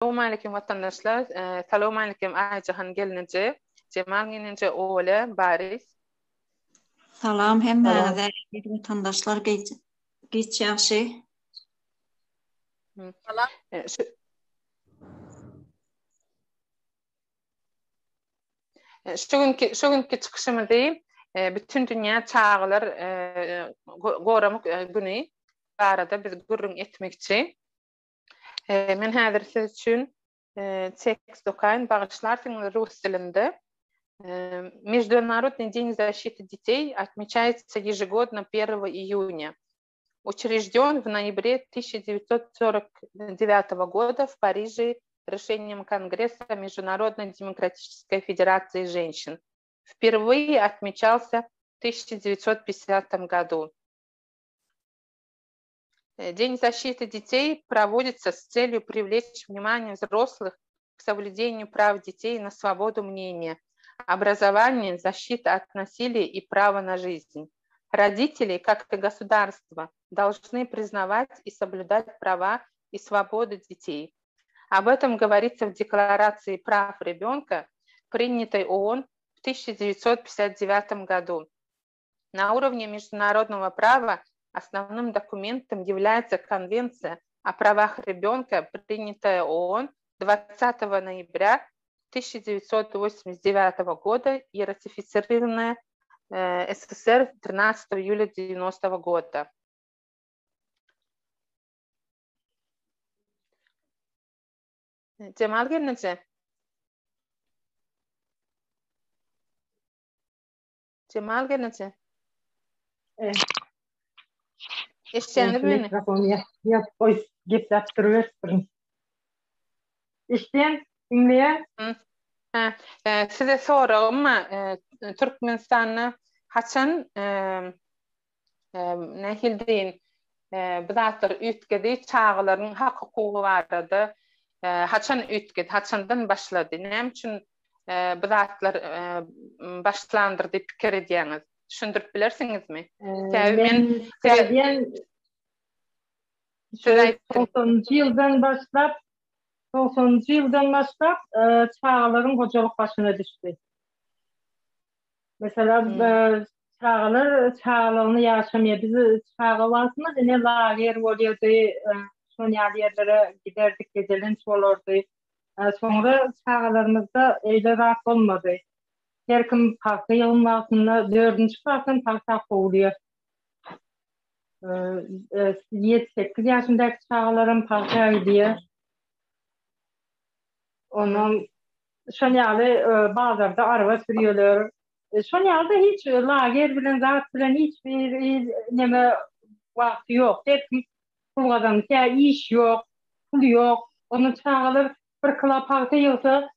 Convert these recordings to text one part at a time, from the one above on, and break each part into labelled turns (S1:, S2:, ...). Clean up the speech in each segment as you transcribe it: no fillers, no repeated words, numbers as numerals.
S1: Assalamu alaikum vatandaşlar. Assalamu alaikum Aycahan gelince, Cemal gelince oğlu Baris.
S2: Salam,
S3: Salam.
S2: hemme vatandaşlar geç yaxşı.
S1: Salam. Şu günkü çıkışımızda bütün dünya çağlar goramak günü barada biz gurrun etmekçi. Men häzir siz üçün tekst okayn bağışlarsınız rus dilinde. Международный день защиты детей отмечается ежегодно 1 июня. Учрежден в ноябре 1949 года в Париже решением Конгресса Международной демократической федерации женщин. Впервые отмечался в 1950 году. День защиты детей проводится с целью привлечь внимание взрослых к соблюдению прав детей на свободу мнения, образование, защита от насилия и право на жизнь. Родители, как и государство, должны признавать и соблюдать права и свободы детей. Об этом говорится в Декларации прав ребенка, принятой ООН в 1959 году. На уровне международного права основным документом является Конвенция о правах ребенка, принятая ООН 20 ноября 1989 года и ратифицированная СССР 13 июля 1990 года. Cemal gelince. Cemal gelince. İşçendir beni.
S3: Mikrofonu yap, oy, gep yaptırıverin. İşten, dinleyen.
S1: Size soralım mı? Türkmenistan'ı haçan nehildiğin bizatlar ütkedi, çağların hak hukuku vardı. Haçan ütkedi, haçandan başladı. Ne için bizatlar başlandırdı fikir ediyeniz? Düşündürüp bilirsiniz mi?
S3: Ben söylediğim 90. yıldan başlap çağların hocalık başına düştü. Mesela çağlarını yaşamaya bizi çağlansınız. Ne lager oluyordu, son yerlere giderdik, gezelinç olurdu. Sonra çağlarımızda öyle rahat olmadı. Her kim parkta yılın altında 4. parkın parkta kovuluyor. 7-8 yaşındaki çağlarım parkta gidiyor. Onun şonyalı bazılarda araba sürüyorlar. Şonyalda hiç lager bilen zat bilen hiçbir neme vakti yok. Hep pul adam ya iş yok, pul yok. Onun çağlar bir kıla parkta yılsa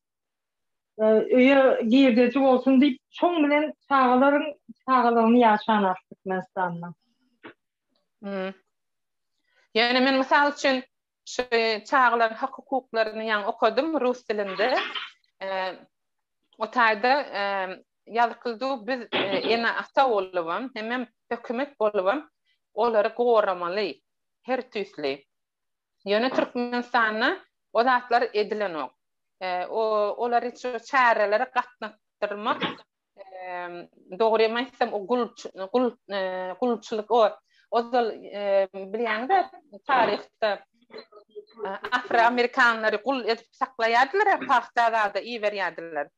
S3: öye girdeci olsun deyip çoğun bilen çağlarını yaşan artık Türkmenistan'da.
S1: Yani men misal için şu çağların hak hukuklarını yani okudum Rus dilinde. O tayda yazıkıldı biz ene ata olubam, hemen hükümet olubam, onları koramalı, her türlü. Yani Türkmenistan'da o zatlar edilen o. Onlar için çareleri katlattırmak, doğru emaysam o gulçuluk o da bilýän de tarihte Afro-Amerikanları gul edip saklaýardylar, paxtada da iyi berýärdiler.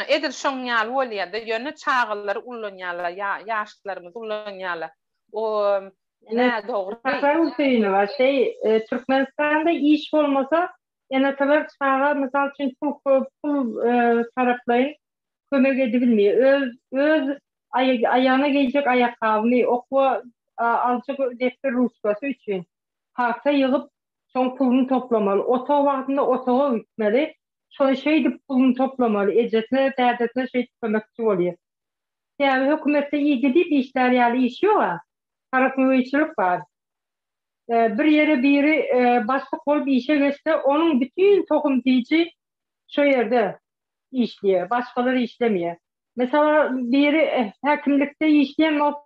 S1: Edir şoň ýaly bolýardy, ýöne çağlar ullanýarlar, ýaşlarymyz ullanýarlar. O ne doğru
S3: değil. Var Türkmenistan'da iş olmasa enatalar çağa misal için pul taraflayın kömek edebilmiyor. Öz ayağına gelecek ayakkabını okuma alacak defter ruskası için parkta yığıp son pulunu toplamalı. Oto vaktinde otoğa gitmeli. Sonra pulunu toplamalı. Ecetine, derdetine kömekçi oluyor. Yani hükümette iyi gidip işler yani iş yok ha. Tarafmıyçılık var. Bir yere biri başka kol bir işe geçse onun bütün tokumlayıcı şu yerde işliyor. Başkaları işlemiyor. Mesela biri hekimlikte işleyen olsa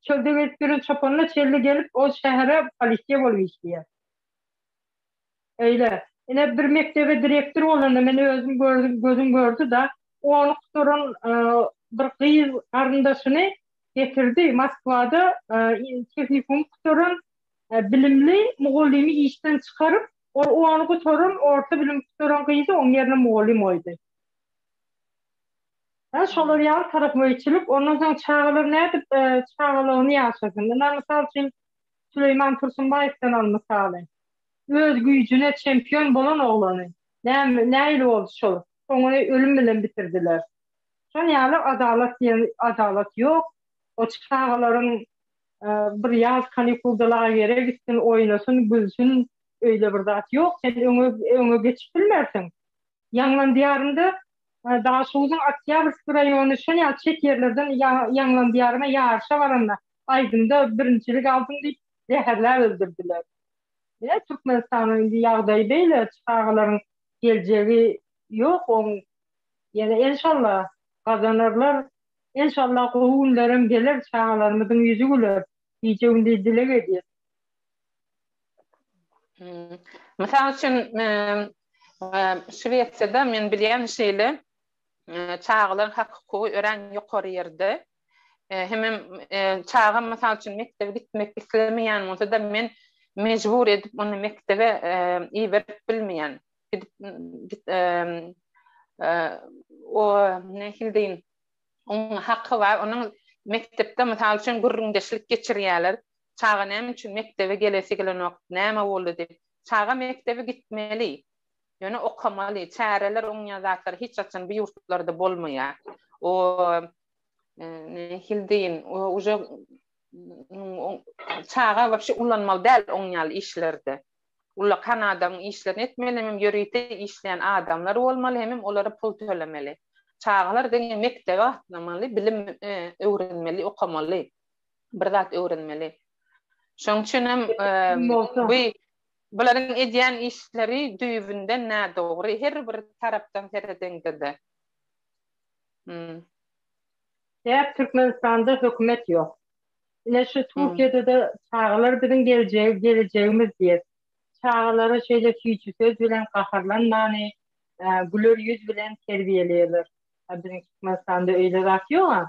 S3: çölde bir çopanla çölde gelip o şehre polisiye olup işliyor. Öyle. Yine bir mektebe direktör olanda men özüm gördüm, gözüm gördü da onu kuturun bir kıyız karındaşını getirdi Moskva'da teknikum kuturun bilimli muğallimi işten çıkarıp onu kuturun orta bilim kuturun kıyızı onun yerine muğallim oydu. Şolar ýa tarapy geçilip ondan soň çağalar nädip çağalaryny ýaşasyn. Mena mysal üçin Süleyman Tursunbaýewden al mysaly. Öz güýjüne çempion bolan oglany. Näme boldy şol? Onu ölüm bilen bitirdiler. Şol ýaly adalat ýok. O çağalaryň bir ýaz kanikuldalar ýere gitsin, oýnasyn, gülsün, öýle bir zat ýok. Sen öňe geçip bilmersiň. Ýanglan diýarynda daha soğuzun Oktyabrsk rayonu şöyle çek yerlerden yanılan diyarına yarışa varanlar. Aydın'da birincilik aldın deyip zehirler öldürdüler. Ya Türkmenistan'ın yağdayı böyle çağların geleceği yok. Yani inşallah kazanırlar. İnşallah kovunlarım gelir çağlarımızın yüzü güler. Diyeceğim dilek ediyor.
S1: Mesela için Şveçya'da men bilýän şeýle çağlar hakyky ören ýokary ýerde. Hemem çağa mysal üçin mektebe gitmek islemeýän bolsa da men mejbur edip onu mektebe iýerip bilmeýän. O nähildeýin onun hakkı var. Onun mektepde mysal üçin gürrüňdeşlik geçirýärler. Çağa näme üçin mektebe gelesi gelen wagt näme boldy diýip. Çağa mektebe gitmeli. Yani okamaly, çäreler oňa zatlar hiç açan bir ýurtlarda bolmaýar. O nähildeýin, o uje çağa wapşe ulanmaly däl oňaly işlerde. Ular Kanadaň işlerini etmeli, hem ýörüýte işleýän adamlar bolmaly, hem olara pul tölemeli. Çağlar deňe mektebe atnamaly, bilim öwrenmeli, okamaly. Bir zat öwrenmeli. Şoň üçin hem Buların edýän işleri düýbünde nä dogry, her bir tarapdan seredeňde.
S3: Ya Türkmenistan'da hükümet yok. Yine şu Türkiye'de de çağlar bizim geleceğimiz diye. Çağları şeyle süýçü söz bilen gaharlanmany, güler yüz bilen terbiyeleýärler. Bizim Türkmenistan'da öyle zat ýok.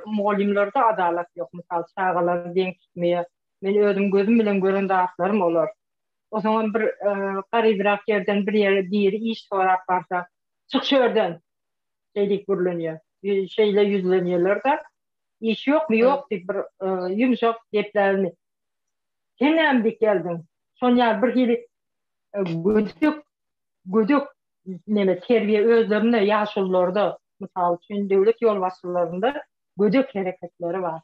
S3: Mugallimlerde adalet yok. Misal çağlar deň tutmaýar. Men özüm gözüm bilen gören dağıtlarım olur. O zaman bir garibrak yerden bir iş sorap barsa çık şörden şeylik burlanıyor. Şeyle yüzleniyorlar da iş yok mu yok deyip bir yumuşak geplerini. Sen emdik geldin. Sonra bir hili güdük neme terbiye özlerinde yaşlılarda misal için devlet yol başlarında güdük hareketleri var.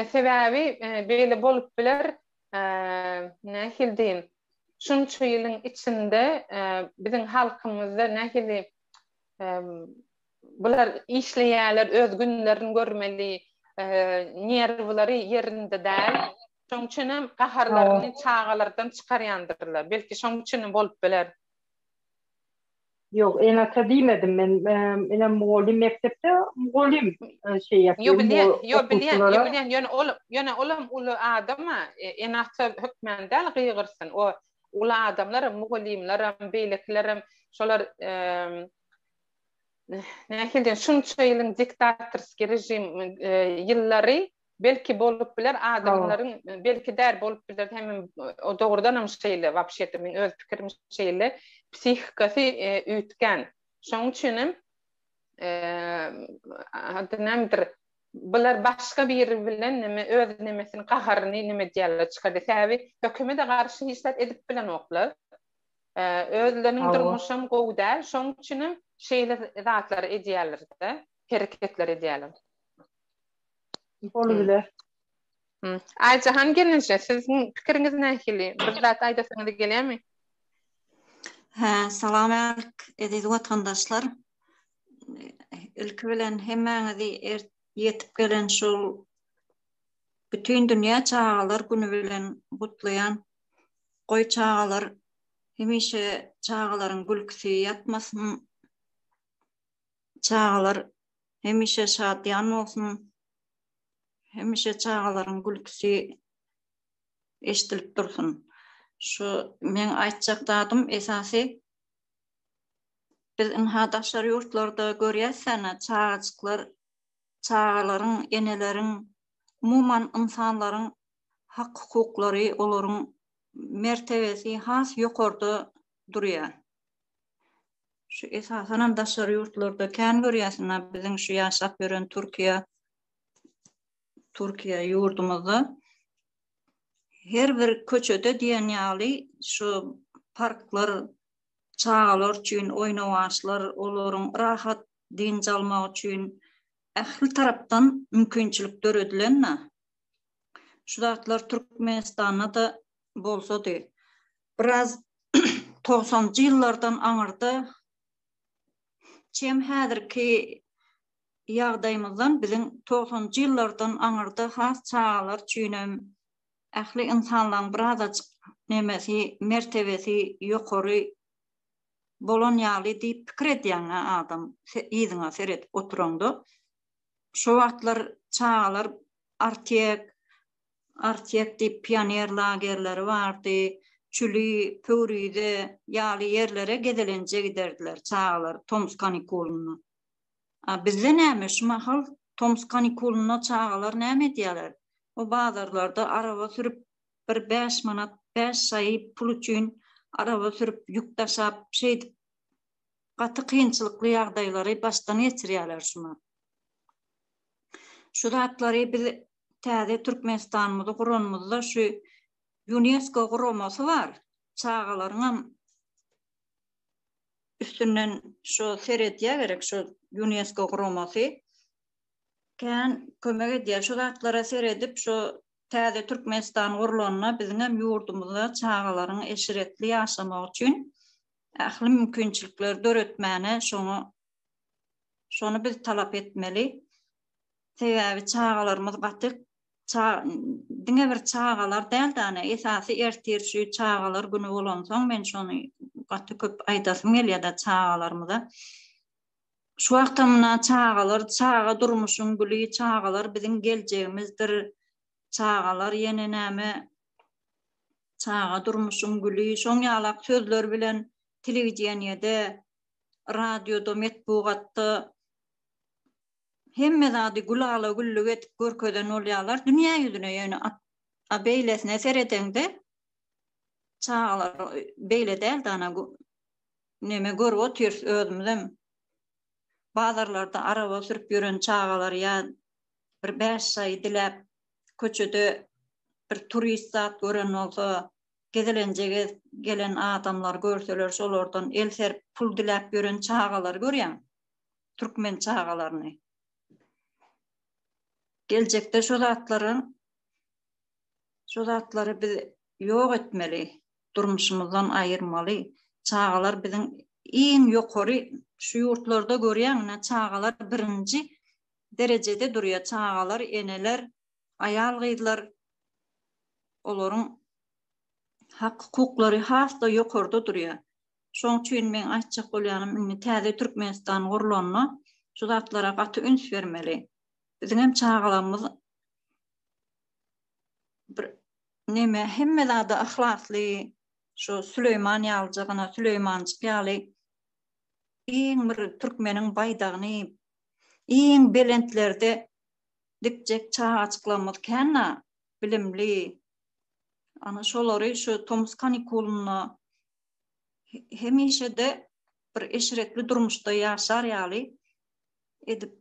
S1: Sebebi böyle bolup biler nähildeýin şunça ýylyň içinde bizim halkymyzda nähili bular işleýärler, öz günlerini görmeli, nerwlary ýerinde däl. Şoň üçin hem gaharlaryny çağalardan çykarýandyrlar. Belki şoň üçin bolup biler.
S3: Yok, enata diýmedim men. Ene mugallim mektepde mugallim şey ýapýar.
S1: Yo bilýän, ýöne olam uly adama enata hökmen däl gyýgyrsyn. O uly adamlar, mugallimler, beýlekler, şolar nähilden şunça ýylyň diktatorski rejim ýyllary belki bolup biler adamlaryň belki där bolup biler hem o dogrudan hem şeýle wapşety men öz pikirim şeýle psihikasy üýtgen. Şoň üçin adnamdyr bular başga bir bilen neme öz nemesini gaharyny neme diýerler çykady. Täbi hökümete garşy hiçbir edip bilen oklar. Özleriniň durmuşam gowda. Şoň üçin şeýle zatlar edýärler-de, hereketler edýärler.
S3: Olabilir.
S1: Aycahan gelince sizin pikiriňiz nähili? Bir zat aýdasyňyz gelýärmi?
S2: Salam edýän watandaşlar. Ilki bilen hemmäňizi ýetip gelen şol bütün dünýä çağalar günü bilen gutlaýan goý çağalar hemişe çağalaryň gülküsi ýatmasyn. Çağalar hemişe şadyan bolsun. Hemişe çağalaryň gülküsi eşdilip dursun. Şu men aýtjakdadım esasy biz hadaşlar yurtlarda görýässäne çağaçyklar, çağalaryň, eneleriň, umuman insanlaryň hak hukuklary, olaryň mertebesi has ýokarda durýar. Şu esasan hadaşlar yurtlarda kän görýäsine biziň şu ýaşap ýören Türkiýe ýurdumyzda her bir köçede diýen ýaly şu parklar, çağalar üçin oýnawaçlar, olaryň rahat dinç almak üçin ähli tarapdan mümkinçilik döredilenme. Şu zatlar Türkmenistanda da bolsa-da biraz 90-njy ýyllardan aňyrdy. Çem häzirki ýagdaýymyzdan biziň 90-njy ýyllardan aňyrdy has çağalar üçin ähli insanlaryň biraz nemesi, mertebesi ýokary bolan ýaly diýip pikir edýän adam ýyzyňa seret oturanda. Şu wagtlar çağalar artiýek diýip pioner lagerleri bardy. Çüli, Pöwrüýde ýaly ýerlere gedelenje giderdiler çağalar Tomsk kanikulyna. Bizde näme şu mahal Tomsk kanikulyna çağalar näme edýärler? O bazarlarda araba sürüp bir 5 manat 5 saý pul üçin araba sürüp ýük taşap gaty kynçylykly ýagdaýlary başdan geçirýärler şuna. Şu zatlary biz täze Türkmenistanymyzda guranmyzda şu UNESCO guramasy var. Çağalaryň üstünden şu seretýär gerek şu UNESCO guramasy. Kän kömek edýär şu zatlara seredip şu täze Türkmenistan gurulanyna biziň hem ýurdumyzda çağalaryň eşiretli ýaşamak üçin ähli mümkinçilikler döretmäne şonu biz talap etmeli. Sebäbi çağalarymyz gaty diňe bir çağalar däl-de esasy ertir şu çağalar güni bolan soň men şonu gaty köp aýdasym gelýär çağalarymyza. Şu wagtymna çağalar, çağa durmuşyň güli çağalar biziň geljegimizdir. Çağalar ýene näme çağa durmuşyň güli şoň ýalak sözler bilen telewiziýanyada, radioda, metbuatda hemme zady gulala güllük etip görkeden bolýarlar. Dünýä ýüzüne ýöne beýlesine seredende çağalar beýle däl neme görüp otyr özümizem. Bazarlarda araba sürüp ýören çağalar ýa bir 5 saý dilep köçede bir turist zat gören bolsa, gedelenjege gelen adamlar görseler şolardan el serip pul dilep ýören çağalar görýän. Türkmen çağalaryny. Geljekde şu zatları biz ýok etmeli, durmuşymyzdan aýyrmaly. Çağalar biziň iň ýokary şu ýurtlarda görýän çağalar birinji derejede durýar. Çağalar, eneler, aýal gyzlar olaryň hak hukuklary hasda ýokarda durýar. Şoň üçin men aýtjak bolýanym, täze Türkmenistan gurulanyna şu zatlara gaty üns bermeli. Biziň hem çağalarymyz bir neme hemme zady ahlasly şu Süleyman ýaljagyna Süleymançyk ýaly iň bir türkmeniň baýdagyny iň belentlerde dikjek çağaçyklamyz känna bilimli. Ana şolary şu Tomsk kanikulyna hemişe de bir eşiretli durmuşda ýaşar ýaly edip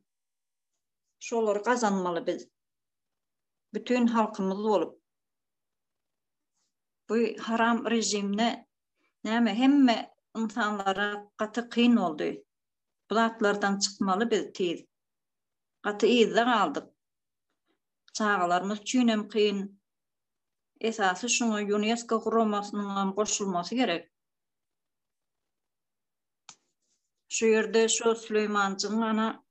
S2: şolary gazanmaly biz. Bütün halkymyz bolup. Bu haram rejimne näme hemme insanlara gaty kyn boldy. Bu zatlardan çykmaly biz tiz. Gaty ýyzda galdyk. Çağalarymyz üçin hem kyn. Esasy şoňa UNESCO guramasynyň goşulmasy gerek. Şu ýerde şu Süleymançyň ana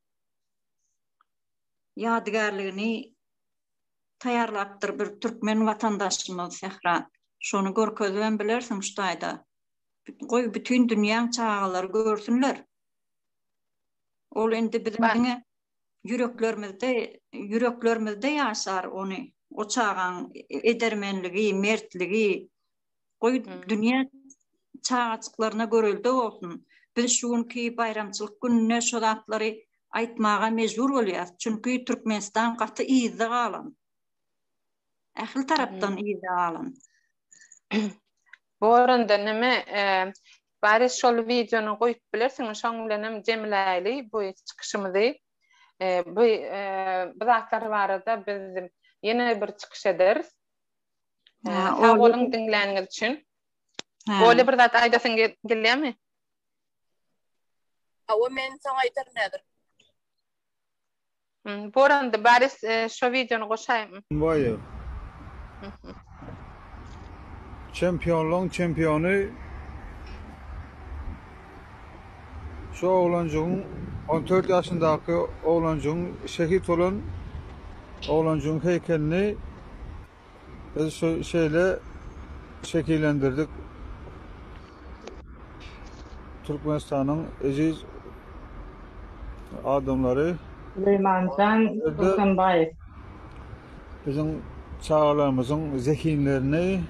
S2: ýadygärligini taýarlapdyr bir türkmen watandaşymyz Sehra. Şonu görkezben bilersiň şu taýda. Goý bütün dünýäň çağalary görsünler. Ol endi biziň yüreklerimizde ýaşar ony. O çağan edermenligi, mertligi, Koy dünya çağaçıklarına görüldü olsun. Biz şunki bayramçılık gününe şu zatları aytmağa mecbur bolýar. Çünkü Türkmenistan gatı iyide galan. Ähli tarapdan iyide galan.
S1: Bu oranda näme bari şol videonu goýup bilersiň, şoň bilenem jemläýli bu çykyşymyzy. Bu zatlar barada biz ýene bir çykyş ederiz. Sag bolun dinläniňiz üçin. Böyle bir zat aýdasyň gelýärmi?
S4: Awa men saňa aýtar nädir?
S1: Bu oranda bari şo videonu goşaýym.
S5: Boyu. Çempionluğun çempionu şu oğlancığın 14 yaşındaki oğlancığın şehit olan oğlancığın heykelini biz şeyle şekillendirdik. Türkmenistan'ın aziz adamları
S3: Süleymancan Tursunbayev.
S5: bizim çağlarımızın zekinlerini,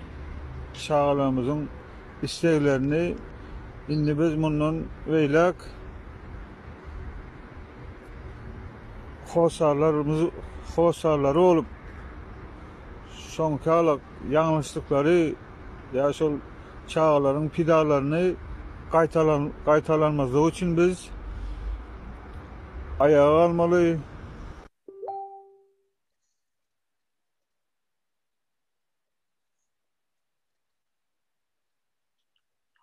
S5: çağlarımızın isteklerini indi biz bundan veylak hosarları olup sonkalak yanlışlıkları ya şol çağların pidalarını qaytalanmazlığı için biz ayağa almalı.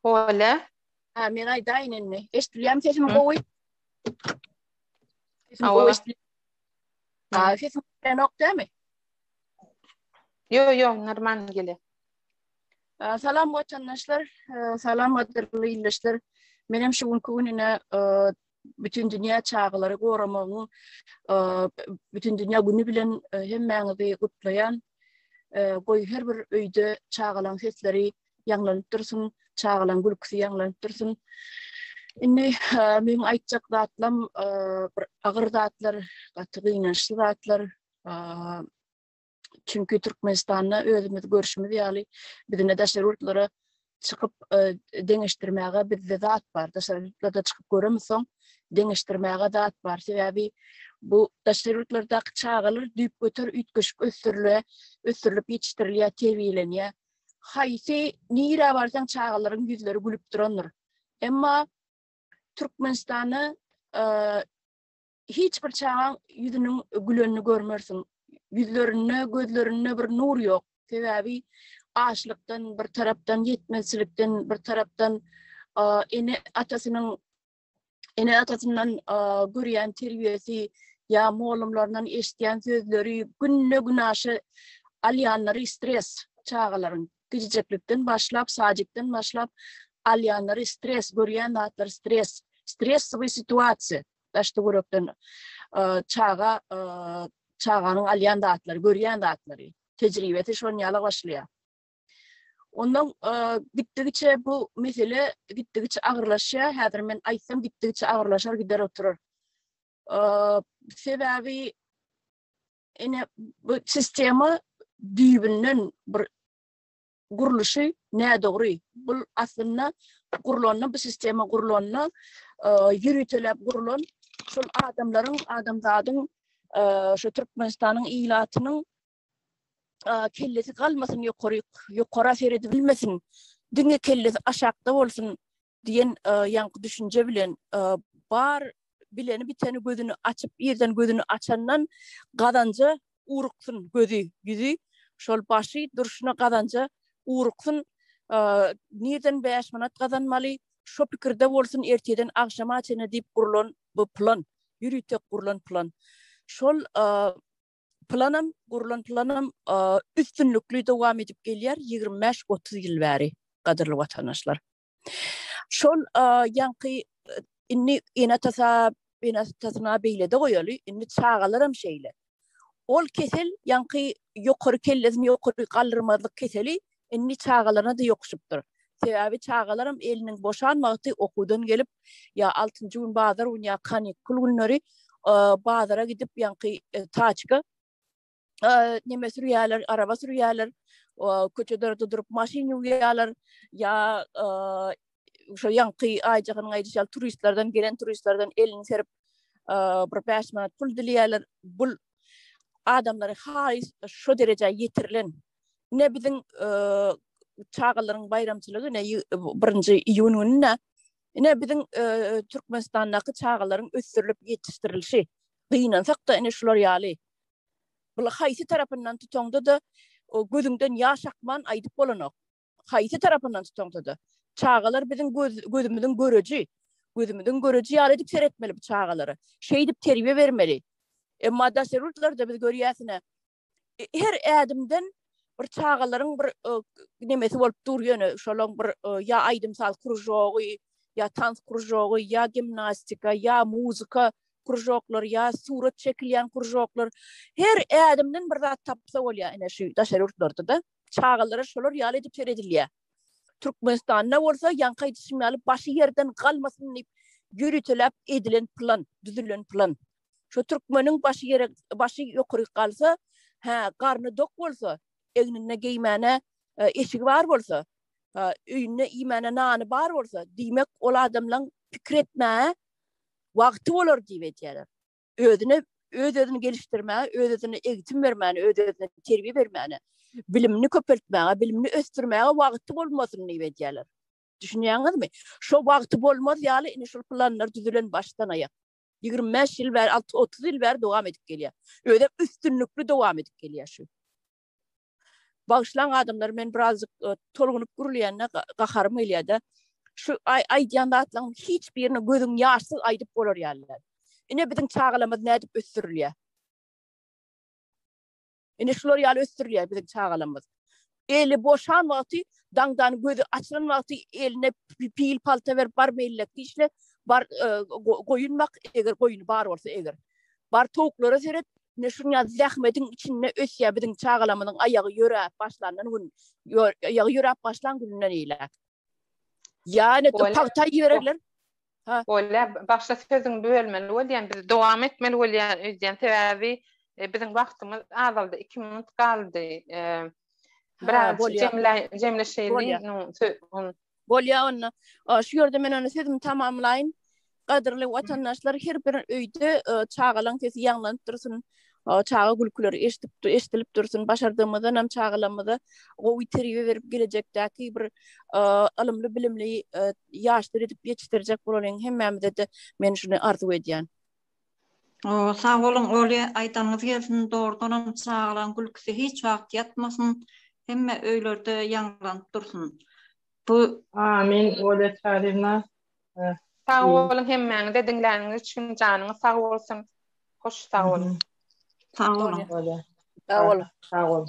S1: Öyle.
S4: Men aýdaýyn indi. Eşdilýärmi sesimi gowy? Sesimi
S1: Awa.
S4: gowy eşdilýär. Sesim nokdamy?
S1: Yo normal gele.
S4: Salam vatandaşlar, salam adırlı ilişkiler. Benim şu gününe bütün dünya çağları goramağın, bütün dünya günü bilen hemmeňizi gutlayan, goy her bir öýde çağılan sesleri ýanglanyp dursun, çağılan gülkisi ýanglanyp dursun. Indi men aýtjak zatlam bir agyr zatlar, gaty gynançly zatlar. Çünkü Türkmenistan'da özümüz görüşümüz ýaly bizne daşarutlara çıkıp deňeşdirmäge bizde zat bar. Daşarutlarda çıkıp göremsoň deňeşdirmäge zat bar. Sebäbi bu daşarutlardaky çağalar düýp götür üýtgeşik ösürilip ýetişdirilýär, terbiýelenýär. Haýsy nire barsaň çağalaryň ýüzleri gülüp duranlar. Emma Türkmenistan'da hiç bir çağan ýüzüniň gülenini görmersiň. Yüzlerine, gözlerine bir nur yok. Sebäbi açlıktan bir taraftan, yetmezlikten bir taraftan ene atasından görýän terbiyesi ya moğlumlarından eşitýän sözleri günne günaşy alýanlary stres çağalaryň gijeklikden başlap, sajykdan başlap alýanlary stres görýän zatlar stresli situasiýa daşdy görükden çağanın alyan dağıtları, görüyen dağıtları, tecrübeti şon ýaly başlaýar. Ondan gitdikçe bu mesele gitdikçe agyrlaşýar. Häzir men aýtsam gitdikçe agyrlaşar gider oturur. Sebäbi ene bu sistema düýbünden bir guruluşy nädogry. Bu aslında gurulanma bu sistema gurulanma ýürütilip gurulan şol adamzadyň şu Türkmenistan'ın ilatynyň kellesi kalmasın ýokara seyredebilmesin, düňe kellesi aşakda bolsun diyen ýanky düşünje bilen bar bileni biteni gözünü açıp ýerden gözünü açandan gadanja uruksun gözü şol başy duruşuna gadanja uruksun nerden 5 manat gazanmaly şo pikirde bolsun erteden akşama çene diýip gurulan bu plan ýürütek gurulan plan. Şol gurulan planım üstünlükli dowam edip gelýär 25-30 ýyl bäri gadyrly watandaşlar. Şol ýanky inni enatasına beýlede goýaly, inni çağalaram şeýle. Ol kesel ýanky ýokary kellesini ýokary galdyrmazlyk keseli inni çağalarına da ýokuşupdyr. Sebäbi çağalaram eliniň boşanmagy okudan gelip ya 6-njy gün bazar ya kanikul günleri bazara gidip ýanky taçka neme sürýärler, araba sürýärler, köçede durup maşin ýuýarlar ya şu ýanky aýjagyň aýdysal turistlerden gelen turistlerden elini serip bir 5 manat pul dilýärler. Bul adamlara haýys şu derejä ýetirilen. Ne biziň çağalaryň bayramçylygy ne 1-nji iýun gününe ne biziň Türkmenistanyňky çağalaryň ösürilip ýetişdirilişi. Gynansak da ene şular ýaly. Bul haýsy tarapyndan tutanda da gözüňden ýaş akman aýdyp bolanok. Haýsy tarapyndan tutanda da çağalar biziň gözümizden göreji. Gözümizden göreji ýaly edip seretmeli bu çağalary. Şeýdip terbiýe bermeli. Emma da serurtlarda biz görýäsine her adamdan bir çağalaryň bir nemesi bolup durýany, şolaň bir ýa aýdymsal krужоgy, ýa tans krужоgy, ýa gimnastika, ýa muzika krужоклар, ýa surat çekilýän krужоклар. Her adamdan bir zat tapsa bolýar ene şu da serurtlarda da çağalary şolar ýaly edip seredilýär. Türkmenistanda bolsa ýanky düşmeli başy ýerden galmasyn diýip ýürütilip edilen plan, düzülen plan. Şu Türkmeniň başy ýokary galsa, garny dok bolsa, egnine giymene eşigi bar bolsa, öýüne iýmene nany bar bolsa, diýmek ol adamlaryň pikir etmäge wagty bolar diýip etýärler. Özüni gelişdirmäge, özüne eğitim bermäge, özüne terbiýe bermäge, bilimini köpeltmäge, bilimini ösdürmäge wagty bolmasyn diýip etýärler. Düşünýäňizmi? Şo wagty bolmaz ýaly ine şol planlar düzülen başdan aýak. 25 ýyl ber, 30 ýyl ber dowam edip gelýär. Öde üstünlükli dowam edip gelýär şu. Bagşlan adamlar men birazcık tolgunup gurulýanna gaharym elýär. Şu aýdýanda atlaň hiç birini gözüň ýaşsy aýdyp bolar ýalylar. Ine biziň çağalamyz nädip ösdürilýär? Ine şular ýaly ösdürilýär biziň çağalamyz. Eli boşan wagty, daňdan gözü açylan wagty eline pil palta berip bar meýillek işle bar goýunmak eger goýuny bar bolsa eger. Bar towuklara seret ne şuňa zähmetiň içinde ösýär biziň çağalamynyň aýagy ýörä başlandan gün aýagy ýörä başlan gününden eýler. Yani paýta ýöregler.
S1: Ola başta sözüň bölmeli bolýan biz dowam etmeli bolýan öýden sebäbi biziň wagtymyz azaldy 2 minut galdy. Biraz cemleşeýlik.
S4: Bolýan şu ýerde men onu sözüm tamamlaýyn. Gadyrly watandaşlar her bir öýde çağalaň sesi ýanglanyp dursun. Çağa gülküleri eşitilip dursun. Başardığımızdan hem çağalamızda o terbiýe berip gelecekdäki bir alımly bilimli ýaşlar edip ýetişdirjek bolan hemmemize de men şunu arzu edýän.
S2: Sağ olun, öyle aýtanyňyz gelsin, doğrudan çağalaň gülküsi hiç wagt ýatmasyn, hemme öýlerde ýanglanyp dursun. Bu
S3: amin, öyle çağırma.
S1: Sağ olun hemmeňize dinläniňiz üçin janyňyz sağ bolsun. Hoş sağ olun.
S2: Sağ olun.
S3: Öyle.
S4: Sağ olun.
S3: Sağ olun.